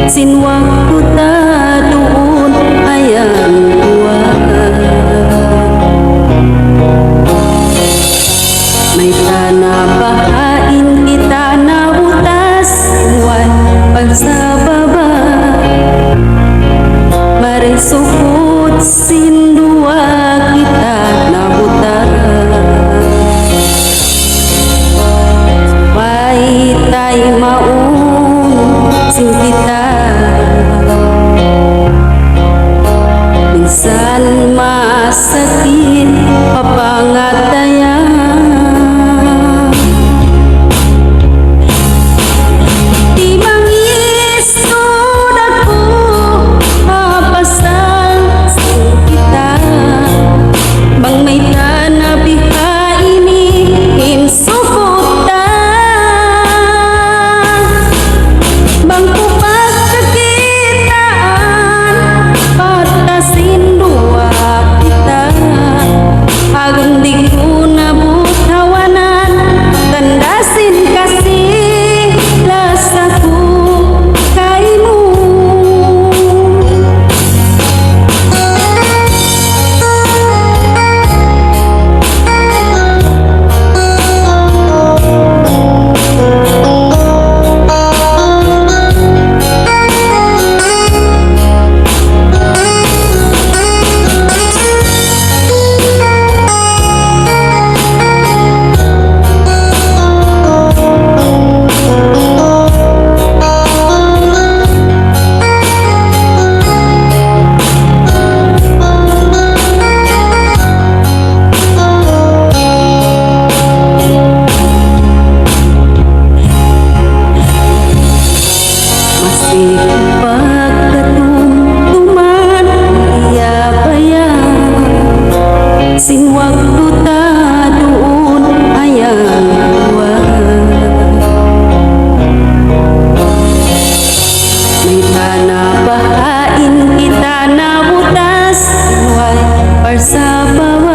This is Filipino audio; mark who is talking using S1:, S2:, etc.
S1: Sin waktu taduun hayang buwan. May tanah bahain kita na utas buwan pagsababa. Mari sukut sindua kita na butas. Tay maun sing kita minsan masakit papangatayan. Di mangis sudah ku papasal sing kita bang may tanah biha ini insuko. Sin waktu taduun hayang buwan. May tanah bahain kita na butas buwan parsababa.